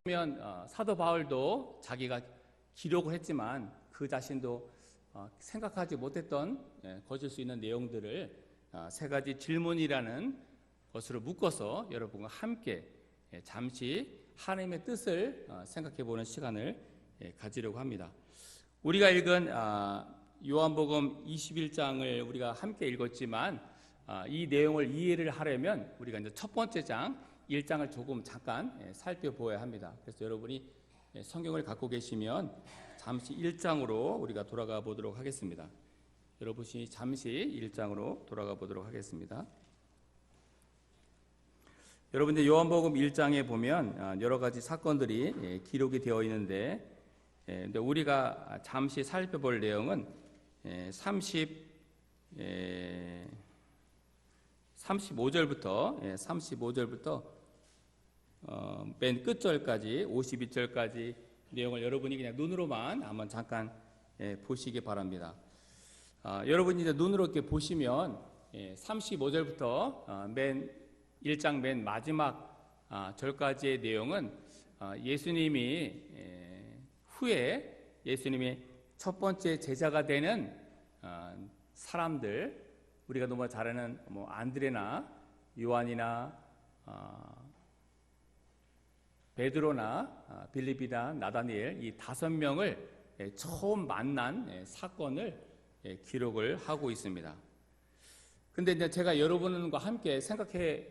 보면 사도 바울도 자기가 기록을 했지만 그 자신도 생각하지 못했던 거칠 수 있는 내용들을 세 가지 질문이라는 것으로 묶어서 여러분과 함께 잠시 하나님의 뜻을 생각해 보는 시간을 가지려고 합니다. 우리가 읽은 요한복음 21장을 우리가 함께 읽었지만 이 내용을 이해를 하려면 우리가 이제 첫 번째 장 1장을 조금 잠깐 살펴보아야 합니다. 그래서 여러분이 성경을 갖고 계시면 잠시 1장으로 우리가 돌아가 보도록 하겠습니다. 여러분이 잠시 1장으로 돌아가 보도록 하겠습니다. 여러분 이제 요한복음 1장에 보면 여러 가지 사건들이 기록이 되어 있는데 근데 우리가 잠시 살펴볼 내용은 35절부터 맨 끝절까지 52절까지 내용을 여러분이 그냥 눈으로만 한번 잠깐 보시기 바랍니다. 여러분이 이제 눈으로 이렇게 보시면 35절부터 맨 1장 맨 마지막 절까지의 내용은 예수님이 후에 예수님의 첫 번째 제자가 되는 사람들, 우리가 너무 잘 아는 안드레나 요한이나 베드로나 빌립이나 나다니엘 이 5명을 처음 만난 사건을 기록을 하고 있습니다. 근데 이제 제가 여러분과 함께 생각해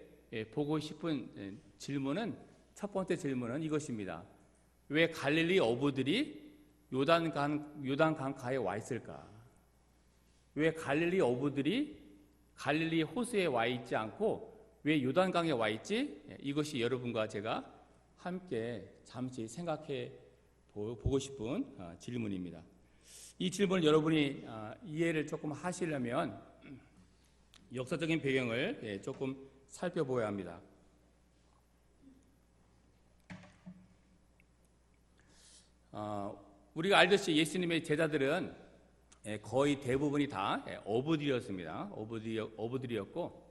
보고 싶은 질문은, 첫 번째 질문은 이것입니다. 왜 갈릴리 어부들이 요단강가에 와 있을까? 왜 갈릴리 어부들이 갈릴리 호수에 와 있지 않고 왜 요단강에 와 있지? 이것이 여러분과 제가 함께 잠시 생각해 보고 싶은 질문입니다. 이 질문을 여러분이 이해를 조금 하시려면 역사적인 배경을 조금 살펴보아야 합니다. 우리가 알듯이 예수님의 제자들은 거의 대부분이 다 어부들이었습니다. 어부들이었고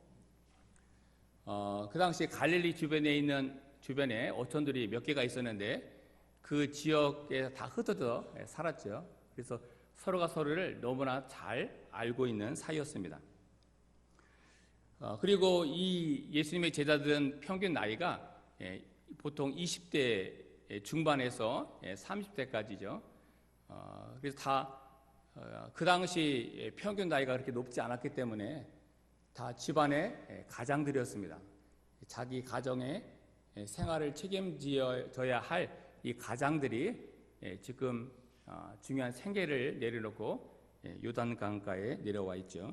그 당시 갈릴리 주변에 어촌들이 몇 개가 있었는데 그 지역에 다 흩어져 살았죠. 그래서 서로가 서로를 너무나 잘 알고 있는 사이였습니다. 그리고 이 예수님의 제자들은 평균 나이가 보통 20대 중반에서 30대까지죠. 그래서 다 그 당시 평균 나이가 그렇게 높지 않았기 때문에 다 집안의 가장들이었습니다. 자기 가정의 생활을 책임져야 할 이 가장들이 지금 중요한 생계를 내려놓고 요단강가에 내려와 있죠.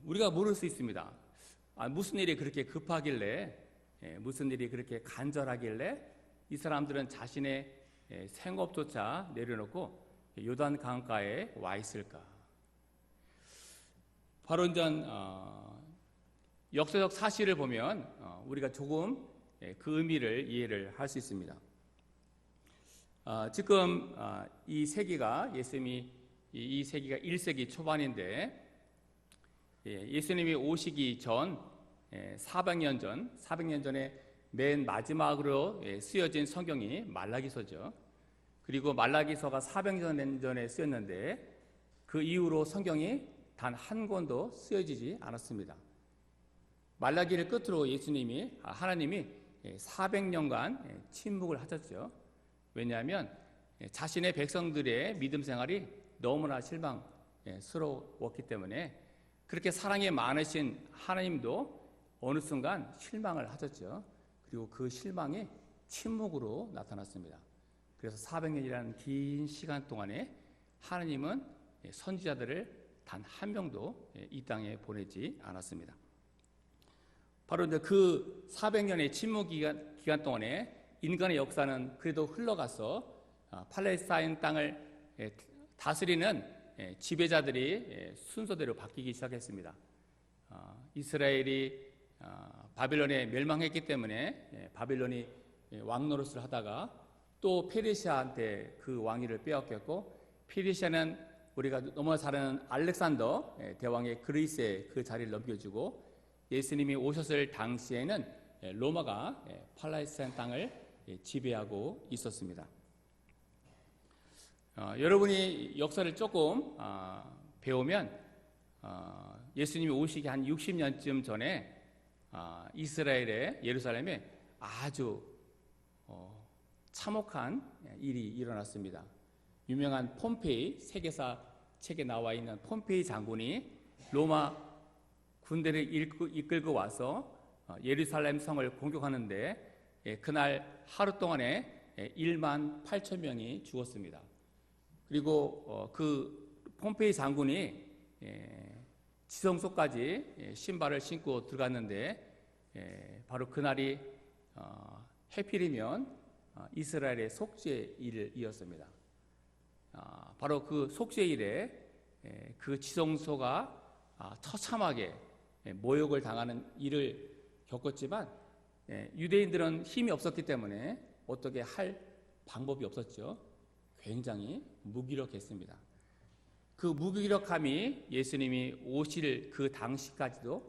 우리가 모를 수 있습니다. 무슨 일이 그렇게 급하길래, 무슨 일이 그렇게 간절하길래 이 사람들은 자신의 생업조차 내려놓고 요단강가에 와 있을까? 바로 이제 역사적 사실을 보면 우리가 조금 그 의미를 이해를 할 수 있습니다. 지금 이 세기가 예수님이 이 세기가 1세기 초반인데 예수님이 오시기 전 400년 전에 맨 마지막으로 쓰여진 성경이 말라기서죠. 그리고 말라기서가 400년 전에 쓰였는데 그 이후로 성경이 단 한 권도 쓰여지지 않았습니다. 말라기를 끝으로 하나님이 400년간 침묵을 하셨죠. 왜냐하면 자신의 백성들의 믿음 생활이 너무나 실망스러웠기 때문에, 그렇게 사랑이 많으신 하나님도 어느 순간 실망을 하셨죠. 그리고 그 실망이 침묵으로 나타났습니다. 그래서 400년이라는 긴 시간 동안에 하나님은 선지자들을 단 한 명도 이 땅에 보내지 않았습니다. 바로 이제 그 400년의 침묵 기간 동안에 인간의 역사는 그래도 흘러가서 팔레스타인 땅을 다스리는 지배자들이 순서대로 바뀌기 시작했습니다. 이스라엘이 바빌론에 멸망했기 때문에 바빌론이 왕 노릇을 하다가 또 페르시아한테 그 왕위를 빼앗겼고, 페르시아는 우리가 너무나 잘 아는 알렉산더 대왕의 그리스에 그 자리를 넘겨주고, 예수님이 오셨을 당시에는 로마가 팔레스타인 땅을 지배하고 있었습니다. 여러분이 역사를 조금 배우면 예수님이 오시기 한 60년쯤 전에 이스라엘의 예루살렘에 아주 참혹한 일이 일어났습니다. 유명한 폼페이, 세계사 책에 나와 있는 폼페이 장군이 로마 군대를 이끌고 와서 예루살렘 성을 공격하는데 그날 하루 동안에 1만 8천 명이 죽었습니다. 그리고 그 폼페이 장군이 지성소까지 신발을 신고 들어갔는데 바로 그날이 해필이면 이스라엘의 속죄일이었습니다. 바로 그 속죄일에 그 지성소가 처참하게 모욕을 당하는 일을 겪었지만 유대인들은 힘이 없었기 때문에 어떻게 할 방법이 없었죠. 굉장히 무기력했습니다. 그 무기력함이 예수님이 오실 그 당시까지도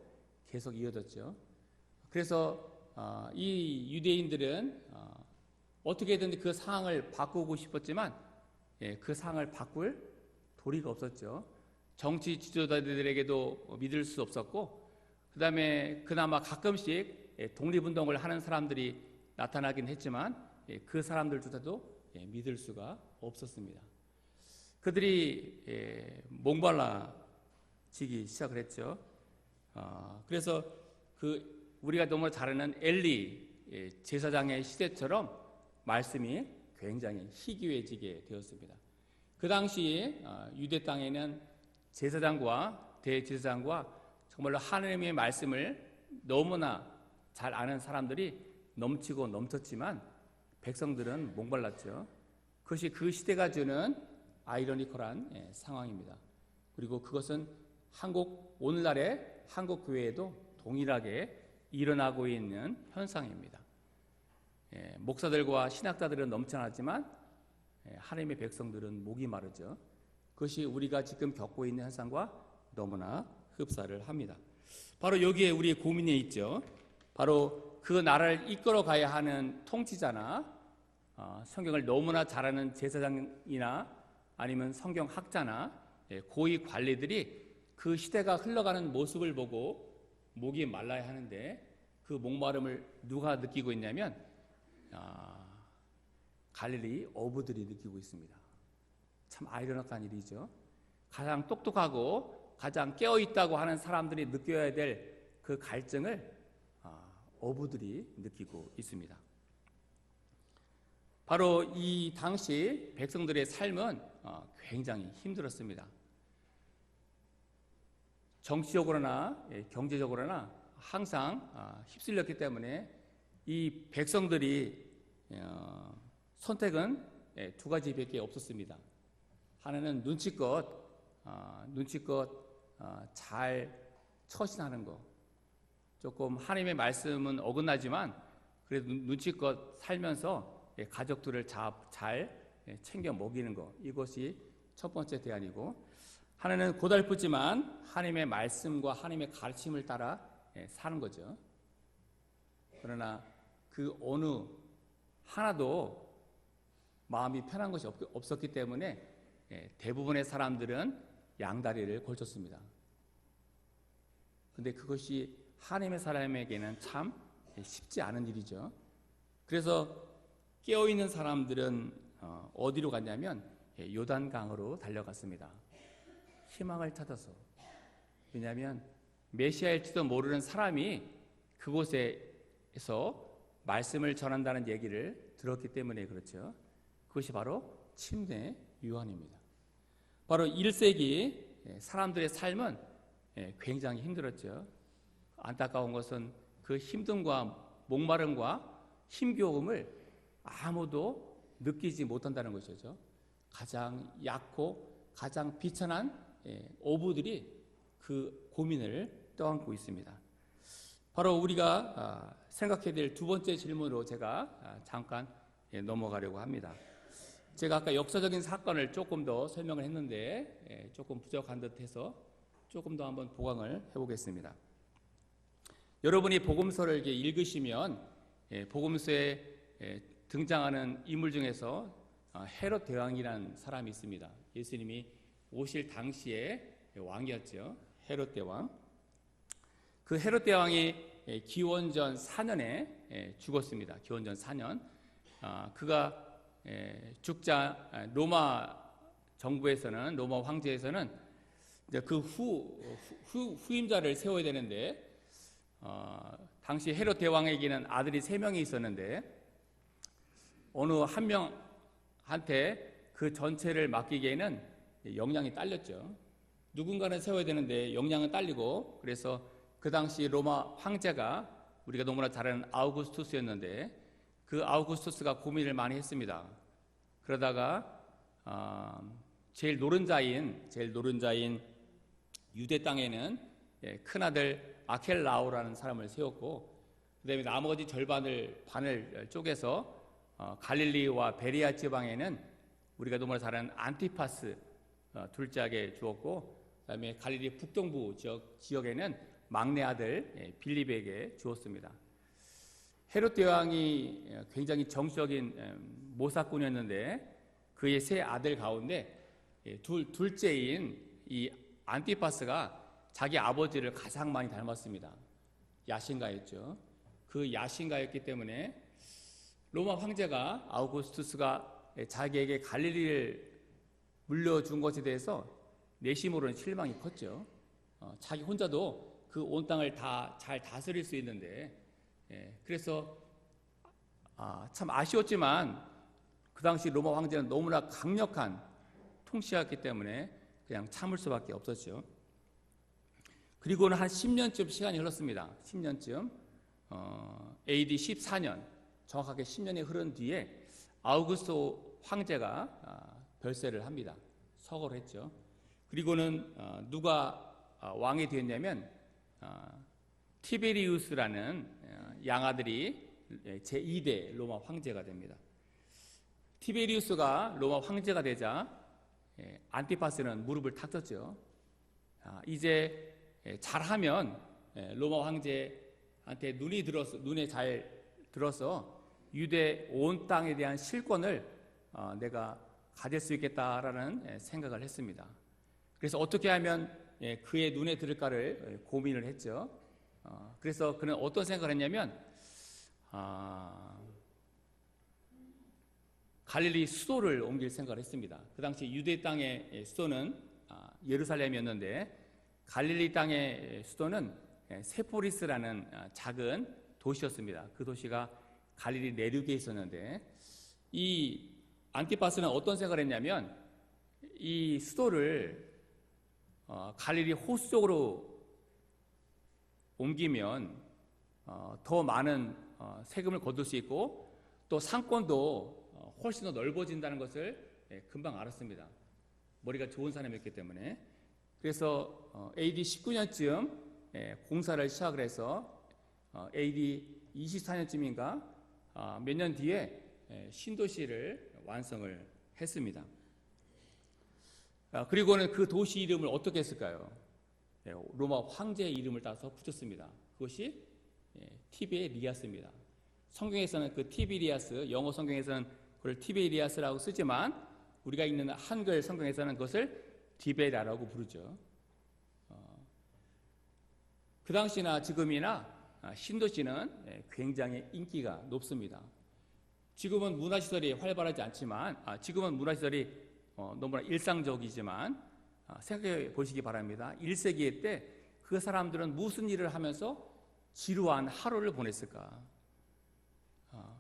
계속 이어졌죠. 그래서 이 유대인들은 어떻게든 그 상황을 바꾸고 싶었지만 그 상황을 바꿀 도리가 없었죠. 정치 지도자들에게도 믿을 수 없었고, 그 다음에 그나마 가끔씩 독립운동을 하는 사람들이 나타나긴 했지만 그 사람들조차도 믿을 수가 없었습니다. 그들이 목말라지기 시작을 했죠. 그래서 그 우리가 너무 잘 아는 엘리 제사장의 시대처럼 말씀이 굉장히 희귀해지게 되었습니다. 그 당시 유대 땅에는 제사장과 대제사장과 정말로 하나님의 말씀을 너무나 잘 아는 사람들이 넘치고 넘쳤지만 백성들은 목말랐죠. 그것이 그 시대가 주는 아이러니컬한 상황입니다. 그리고 그것은 오늘날의 한국 교회에도 동일하게 일어나고 있는 현상입니다. 목사들과 신학자들은 넘쳐나지만 하나님의 백성들은 목이 마르죠. 그것이 우리가 지금 겪고 있는 현상과 너무나 흡사를 합니다. 바로 여기에 우리의 고민이 있죠. 바로 그 나라를 이끌어 가야 하는 통치자나 성경을 너무나 잘 아는 제사장이나 아니면 성경학자나 고위 관리들이 그 시대가 흘러가는 모습을 보고 목이 말라야 하는데 그 목마름을 누가 느끼고 있냐면 갈릴리 어부들이 느끼고 있습니다. 참 아이러니컬한 일이죠. 가장 똑똑하고 가장 깨어있다고 하는 사람들이 느껴야 될 그 갈증을 어부들이 느끼고 있습니다. 바로 이 당시 백성들의 삶은 굉장히 힘들었습니다. 정치적으로나 경제적으로나 항상 휩쓸렸기 때문에 이 백성들이 선택은 두 가지밖에 없었습니다. 하나는 눈치껏 잘 처신하는 거. 조금 하나님의 말씀은 어긋나지만 그래도 눈치껏 살면서 가족들을 잘 챙겨 먹이는 거. 이것이 첫 번째 대안이고, 하나는 고달프지만 하나님의 말씀과 하나님의 가르침을 따라 사는 거죠. 그러나 그 어느 하나도 마음이 편한 것이 없었기 때문에 대부분의 사람들은 양다리를 걸쳤습니다. 그런데 그것이 하나님의 사람에게는 참 쉽지 않은 일이죠. 그래서 깨어있는 사람들은 어디로 갔냐면 요단강으로 달려갔습니다. 희망을 찾아서. 왜냐하면 메시아일지도 모르는 사람이 그곳에서 말씀을 전한다는 얘기를 들었기 때문에 그렇죠. 그것이 바로 침례 요한입니다. 바로 1세기 사람들의 삶은 굉장히 힘들었죠. 안타까운 것은 그 힘듦과 목마름과 힘겨움을 아무도 느끼지 못한다는 것이죠. 가장 약고 가장 비천한 어부들이 그 고민을 떠안고 있습니다. 바로 우리가 생각해야 될 두 번째 질문으로 제가 잠깐 넘어가려고 합니다. 제가 아까 역사적인 사건을 조금 더 설명을 했는데 조금 부족한 듯해서 조금 더 한번 보강을 해보겠습니다. 여러분이 복음서를 이렇게 읽으시면 복음서에 등장하는 인물 중에서 헤롯 대왕이라는 사람이 있습니다. 예수님이 오실 당시에 왕이었죠. 헤롯 대왕. 그 헤롯 대왕이 기원전 4년에 죽었습니다. 기원전 4년. 그가 죽자 로마 정부에서는, 로마 황제에서는 그 후임자를 세워야 되는데, 당시 헤롯 대왕에게는 아들이 3명이 있었는데 어느 한 명한테 그 전체를 맡기기에는 역량이 딸렸죠. 누군가는 세워야 되는데 역량은 딸리고, 그래서 그 당시 로마 황제가 우리가 너무나 잘 아는 아우구스투스였는데, 그 아우구스투스가 고민을 많이 했습니다. 그러다가 제일 노른 자인 유대 땅에는 큰아들 아켈라오라는 사람을 세웠고, 그 다음에 나머지 반을 쪼개서 갈릴리와 베리아 지방에는 우리가 너무나 잘 아는 안티파스 둘째에게 주었고, 그 다음에 갈릴리 북동부 지역에는 막내 아들 빌립에게 주었습니다. 헤롯 대왕이 굉장히 정치적인 모사꾼이었는데, 그의 3 아들 가운데 둘째인 이 안티파스가 자기 아버지를 가장 많이 닮았습니다. 야신가였죠. 그 야신가였기 때문에 로마 황제가 아우구스투스가 자기에게 갈릴리를 물려준 것에 대해서 내심으로는 실망이 컸죠. 자기 혼자도 그 온 땅을 다 잘 다스릴 수 있는데, 그래서 참 아쉬웠지만 그 당시 로마 황제는 너무나 강력한 통치였기 때문에 그냥 참을 수밖에 없었죠. 그리고는 한 10년쯤 시간이 흘렀습니다. 10년쯤 AD 14년, 정확하게 10년이 흐른 뒤에 아우구스토 황제가 별세를 합니다. 서거를 했죠. 그리고는 누가 왕이 되었냐면 티베리우스라는 양아들이 제2대 로마 황제가 됩니다. 티베리우스가 로마 황제가 되자 안티파스는 무릎을 탁 쳤죠. 이제 잘하면 로마 황제한테 눈에 잘 들어서 유대 온 땅에 대한 실권을 내가 가질 수 있겠다라는 생각을 했습니다. 그래서 어떻게 하면 그의 눈에 들을까를 고민을 했죠. 그래서 그는 어떤 생각을 했냐면, 갈릴리 수도를 옮길 생각을 했습니다. 그 당시 유대 땅의 수도는 예루살렘이었는데, 갈릴리 땅의 수도는 세포리스라는 작은 도시였습니다. 그 도시가 갈릴리 내륙에 있었는데, 이 안티파스는 어떤 생각을 했냐면, 이 수도를 갈릴리 호수 쪽으로 옮기면 더 많은 세금을 거둘 수 있고, 또 상권도 훨씬 더 넓어진다는 것을 금방 알았습니다. 머리가 좋은 사람이었기 때문에. 그래서 AD 19년쯤 공사를 시작을 해서 AD 24년쯤인가 몇 년 뒤에 신도시를 완성을 했습니다. 그리고는 그 도시 이름을 어떻게 했을까요? 로마 황제의 이름을 따서 붙였습니다. 그것이 티베리아스입니다. 성경에서는 그 티베리아스, 영어 성경에서는 그걸 티베리아스라고 쓰지만 우리가 읽는 한글 성경에서는 그것을 디베라라고 부르죠. 그 당시나 지금이나 신도시는 굉장히 인기가 높습니다. 지금은 문화시설이 활발하지 않지만, 지금은 문화시설이 너무나 일상적이지만, 생각해 보시기 바랍니다. 1세기 때 그 사람들은 무슨 일을 하면서 지루한 하루를 보냈을까?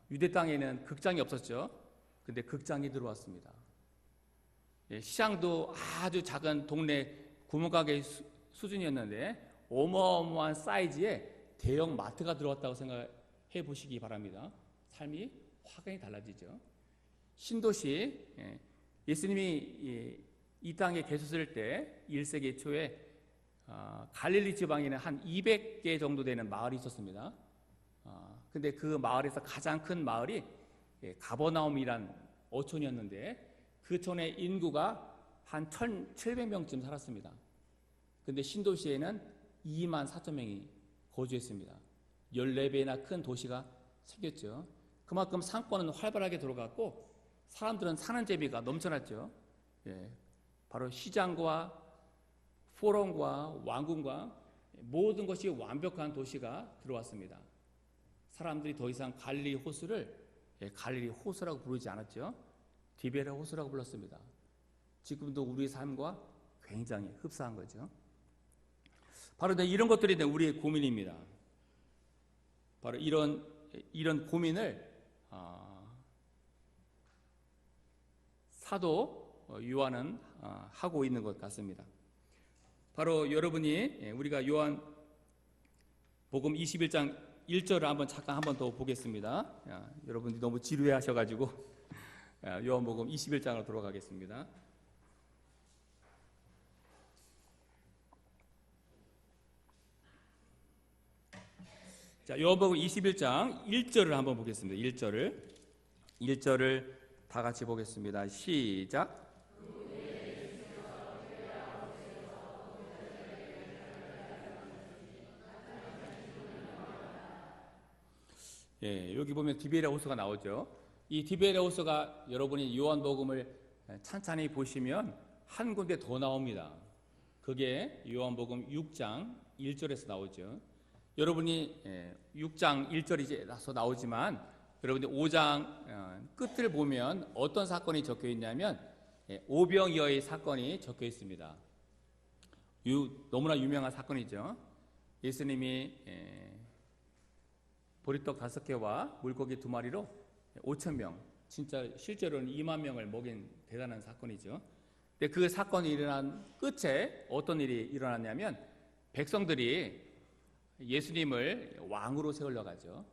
유대 땅에는 극장이 없었죠. 근데 극장이 들어왔습니다. 시장도 아주 작은 동네 구멍가게 수준이었는데 어마어마한 사이즈의 대형 마트가 들어왔다고 생각해 보시기 바랍니다. 삶이 확연히 달라지죠. 신도시, 예수님이 이 땅에 계셨을 때 1세기 초에 갈릴리 지방에는 한 200개 정도 되는 마을이 있었습니다. 근데 그 마을에서 가장 큰 마을이 가버나움이란 어촌이었는데, 그 촌의 인구가 한 1,700명쯤 살았습니다. 근데 신도시에는 2만 4천 명이 거주했습니다. 14배나 큰 도시가 생겼죠. 그만큼 상권은 활발하게 돌아갔고 사람들은 사는 재미가 넘쳐났죠. 예, 바로 시장과 포럼과 왕궁과 모든 것이 완벽한 도시가 들어왔습니다. 사람들이 더 이상 갈릴리 호수를 갈릴리 호수라고 부르지 않았죠. 디베레 호수라고 불렀습니다. 지금도 우리의 삶과 굉장히 흡사한 거죠. 바로 이런 것들이 우리의 고민입니다. 바로 이런 고민을 사도 요한은 하고 있는 것 같습니다. 바로 여러분이 우리가 요한 복음 21장 1절을 잠깐 한번 더 보겠습니다. 여러분이 너무 지루해 하셔가지고 요한 복음 21장으로 돌아가겠습니다. 자, 요한복음 21장 1절을 한번 보겠습니다. 1절을 다 같이 보겠습니다. 시작. 예, 여기 보면 디베레 호수가 나오죠. 이 디베레 호수가 여러분이 요한복음을 찬찬히 보시면 한 군데 더 나옵니다. 그게 요한복음 6장 1절에서 나오죠. 여러분이 6장 1절이 나서 나오지만 여러분이 5장 끝을 보면 어떤 사건이 적혀 있냐면 오병이어의 사건이 적혀 있습니다. 너무나 유명한 사건이죠. 예수님이 보리떡 5개와 물고기 2마리로 5,000명, 진짜 실제로는 2만 명을 먹인 대단한 사건이죠. 근데 그 사건이 일어난 끝에 어떤 일이 일어났냐면 백성들이 예수님을 왕으로 세우려고 하죠.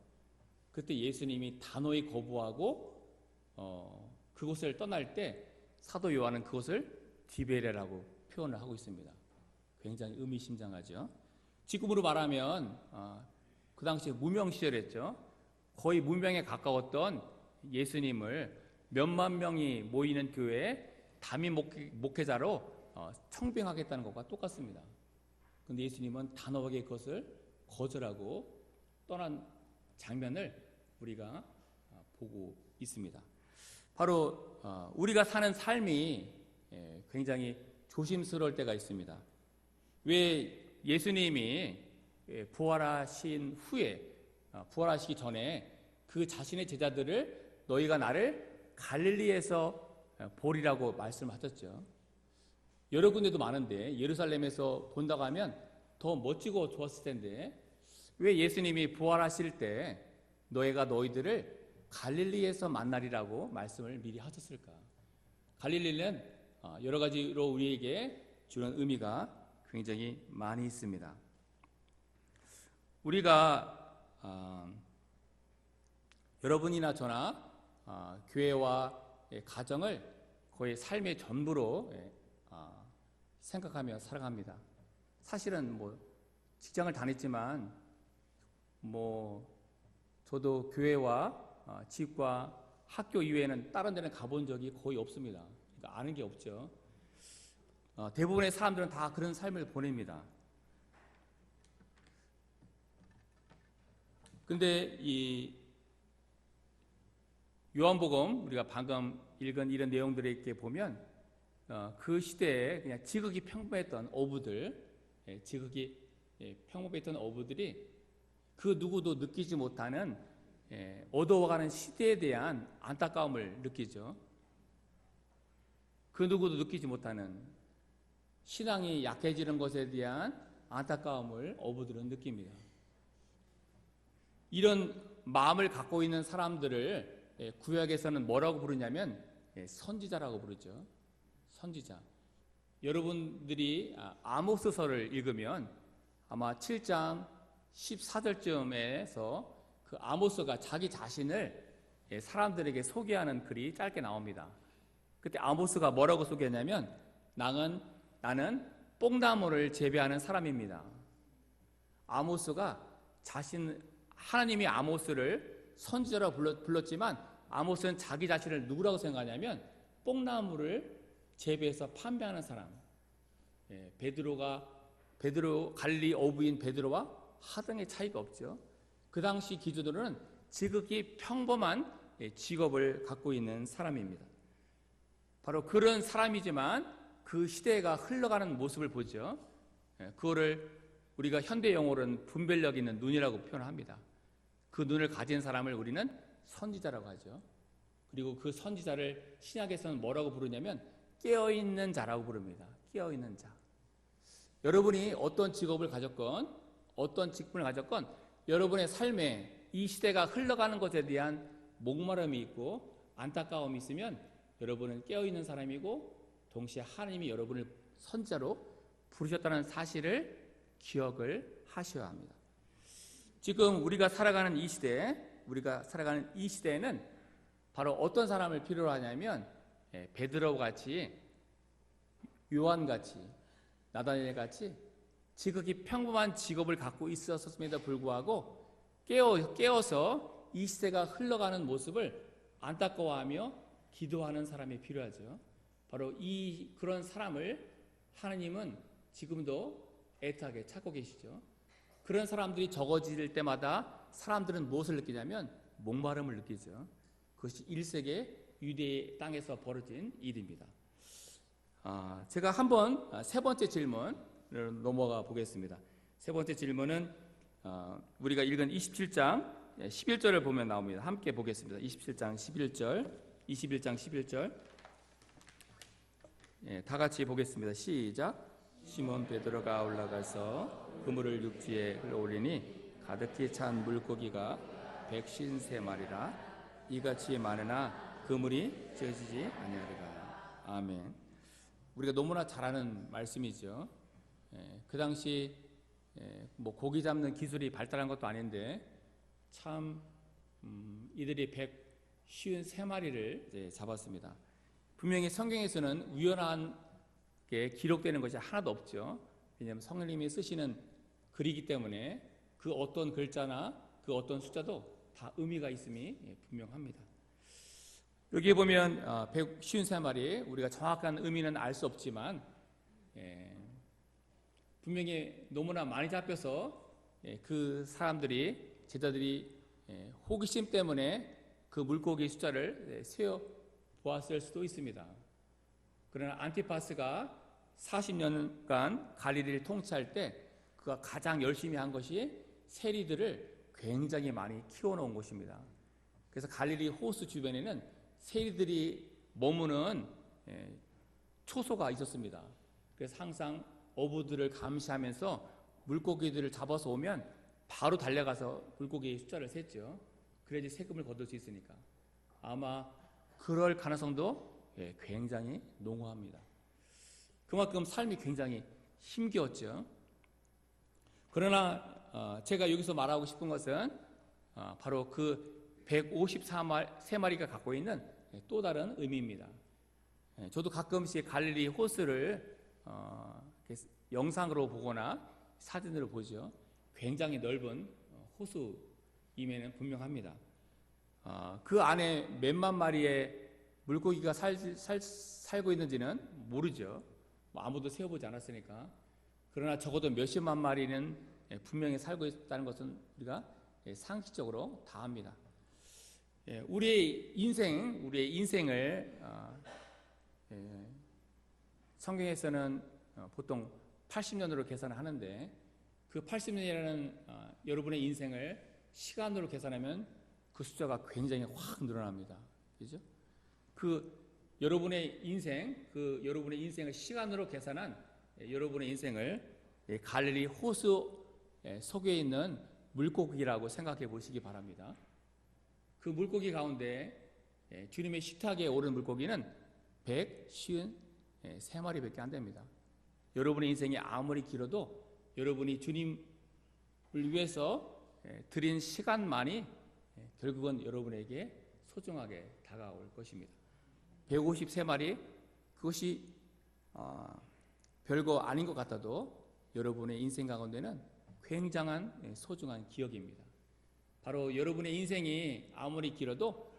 그때 예수님이 단호히 거부하고 그곳을 떠날 때 사도 요한은 그곳을 디베레라고 표현을 하고 있습니다. 굉장히 의미심장하죠. 지금으로 말하면 그 당시에 무명 시절이었죠. 거의 무명에 가까웠던 예수님을 몇만 명이 모이는 교회에 담임 목회자로 청빙하겠다는 것과 똑같습니다. 그런데 예수님은 단호하게 그것을 거절하고 떠난 장면을 우리가 보고 있습니다. 바로 우리가 사는 삶이 굉장히 조심스러울 때가 있습니다. 왜 예수님이 부활하신 후에 부활하시기 전에 그 자신의 제자들을 너희가 나를 갈릴리에서 보리라고 말씀하셨죠. 여러 군데도 많은데 예루살렘에서 본다고 하면 더 멋지고 좋았을 텐데 왜 예수님이 부활하실 때 너희가 너희들을 갈릴리에서 만나리라고 말씀을 미리 하셨을까? 갈릴리는 여러 가지로 우리에게 주는 의미가 굉장히 많이 있습니다. 우리가 여러분이나 저나 교회와 가정을 거의 삶의 전부로 생각하며 살아갑니다. 사실은 직장을 다녔지만 저도 교회와 집과 학교 이외에는 다른 데는 가본 적이 거의 없습니다. 그러니까 아는 게 없죠. 대부분의 사람들은 다 그런 삶을 보냅니다. 근데 이 요한복음 우리가 방금 읽은 이런 내용들을 이렇게 보면 그 시대에 그냥 지극히 평범했던 어부들, 지극히 평범했던 어부들이 그 누구도 느끼지 못하는 어두워가는 시대에 대한 안타까움을 느끼죠. 그 누구도 느끼지 못하는 신앙이 약해지는 것에 대한 안타까움을 어부들은 느낍니다. 이런 마음을 갖고 있는 사람들을 구약에서는 뭐라고 부르냐면 선지자라고 부르죠. 선지자. 여러분들이 아모스서를 읽으면 아마 7장 14절쯤에서 그 아모스가 자기 자신을 사람들에게 소개하는 글이 짧게 나옵니다. 그때 아모스가 뭐라고 소개했냐면 나는 뽕나무를 재배하는 사람입니다. 아모스가 하나님이 아모스를 선지자라고 불렀지만 아모스는 자기 자신을 누구라고 생각하냐면 뽕나무를 재배해서 판매하는 사람. 갈릴리 어부인 베드로와 하등의 차이가 없죠. 그 당시 기준으로는 지극히 평범한 직업을 갖고 있는 사람입니다. 바로 그런 사람이지만 그 시대가 흘러가는 모습을 보죠. 그거를 우리가 현대 용어로는 분별력 있는 눈이라고 표현합니다. 그 눈을 가진 사람을 우리는 선지자라고 하죠. 그리고 그 선지자를 신약에서는 뭐라고 부르냐면 깨어있는 자라고 부릅니다. 깨어있는 자. 여러분이 어떤 직업을 가졌건 어떤 직분을 가졌건 여러분의 삶에 이 시대가 흘러가는 것에 대한 목마름이 있고 안타까움이 있으면 여러분은 깨어있는 사람이고 동시에 하나님이 여러분을 선지자로 부르셨다는 사실을 기억을 하셔야 합니다. 지금 우리가 살아가는 이 시대에는 바로 어떤 사람을 필요로 하냐면 베드로 같이, 요한 같이, 나다니엘 같이 지극히 평범한 직업을 갖고 있었음에도 불구하고 깨어서 이 시대가 흘러가는 모습을 안타까워하며 기도하는 사람이 필요하죠. 바로 그런 사람을 하나님은 지금도 애타게 찾고 계시죠. 그런 사람들이 적어질 때마다 사람들은 무엇을 느끼냐면 목마름을 느끼죠. 그것이 1세기 유대 땅에서 벌어진 일입니다. 제가 한번 세 번째 질문으로 넘어가 보겠습니다. 세 번째 질문은 우리가 읽은 27장 11절을 보면 나옵니다. 함께 보겠습니다. 27장 11절, 21장 11절. 다 같이 보겠습니다. 시작. 시몬 베드로가 올라가서 그물을 육지에 흘러올리니 가득히 찬 물고기가 153마리라 이같이 많으나 그물이 찢어지지 아니하리라. 아멘. 우리가 너무나 잘 아는 말씀이죠. 그 당시 뭐 고기 잡는 기술이 발달한 것도 아닌데 참 이들이 153마리를 잡았습니다. 분명히 성경에서는 우연하게 기록되는 것이 하나도 없죠. 왜냐하면 성령님이 쓰시는 글이기 때문에 그 어떤 글자나 그 어떤 숫자도 다 의미가 있음이 분명합니다. 여기 보면 153마리 우리가 정확한 의미는 알 수 없지만 분명히 너무나 많이 잡혀서 그 사람들이 제자들이 호기심 때문에 그 물고기 숫자를 세어 보았을 수도 있습니다. 그러나 안티파스가 40년간 갈릴리를 통치할 때 그가 가장 열심히 한 것이 세리들을 굉장히 많이 키워놓은 곳입니다. 그래서 갈릴리 호수 주변에는 세리들이 머무는 초소가 있었습니다. 그래서 항상 어부들을 감시하면서 물고기들을 잡아서 오면 바로 달려가서 물고기 숫자를 셌죠. 그래야지 세금을 거둘 수 있으니까. 아마 그럴 가능성도 굉장히 농후합니다. 그만큼 삶이 굉장히 힘겨웠죠. 그러나 제가 여기서 말하고 싶은 것은 바로 그 153마리가 갖고 있는 또 다른 의미입니다. 저도 가끔씩 갈릴리 호수를 영상으로 보거나 사진으로 보죠. 굉장히 넓은 호수임에는 분명합니다. 그 안에 몇만 마리의 물고기가 살고 있는지는 모르죠. 아무도 세어보지 않았으니까. 그러나 적어도 몇십만 마리는 분명히 살고 있다는 것은 우리가 상식적으로 다 압니다. 우리의 인생을 성경에서는 보통 80년으로 계산하는데 그 80년이라는 여러분의 인생을 시간으로 계산하면 그 숫자가 굉장히 확 늘어납니다. 그죠? 여러분의 인생을 시간으로 계산한 여러분의 인생을 갈릴리 호수 속에 있는 물고기라고 생각해 보시기 바랍니다. 그 물고기 가운데 주님의 식탁에 오른 물고기는 153마리밖에 안 됩니다. 여러분의 인생이 아무리 길어도 여러분이 주님을 위해서 드린 시간만이 결국은 여러분에게 소중하게 다가올 것입니다. 153마리 그것이 별거 아닌 것 같아도 여러분의 인생 가운데는 굉장한 소중한 기억입니다. 바로 여러분의 인생이 아무리 길어도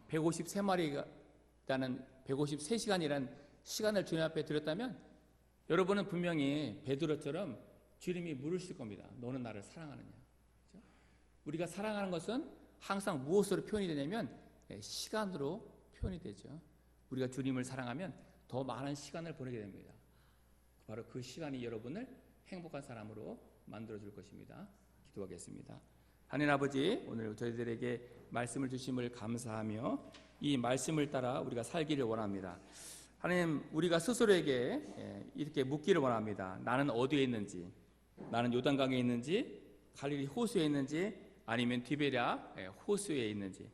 153시간이라는 시간을 주님 앞에 드렸다면 여러분은 분명히 베드로처럼 주님이 물으실 겁니다. 너는 나를 사랑하느냐? 그렇죠? 우리가 사랑하는 것은 항상 무엇으로 표현이 되냐면 시간으로 표현이 되죠. 우리가 주님을 사랑하면 더 많은 시간을 보내게 됩니다. 바로 그 시간이 여러분을 행복한 사람으로 만들어줄 것입니다. 기도하겠습니다. 하나님 아버지, 오늘 저희들에게 말씀을 주심을 감사하며 이 말씀을 따라 우리가 살기를 원합니다. 하나님, 우리가 스스로에게 이렇게 묻기를 원합니다. 나는 어디에 있는지, 나는 요단강에 있는지, 갈릴리 호수에 있는지, 아니면 디베랴 호수에 있는지.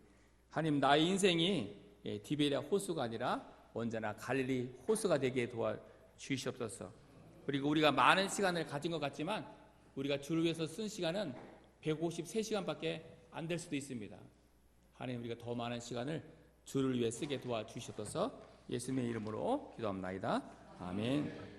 하나님, 나의 인생이 디베랴 호수가 아니라 언제나 갈릴리 호수가 되게 도와주시옵소서. 그리고 우리가 많은 시간을 가진 것 같지만 우리가 주를 위해서 쓴 시간은 153시간밖에 안 될 수도 있습니다. 하나님, 우리가 더 많은 시간을 주를 위해 쓰게 도와주시옵소서. 예수님의 이름으로 기도합나이다. 아멘.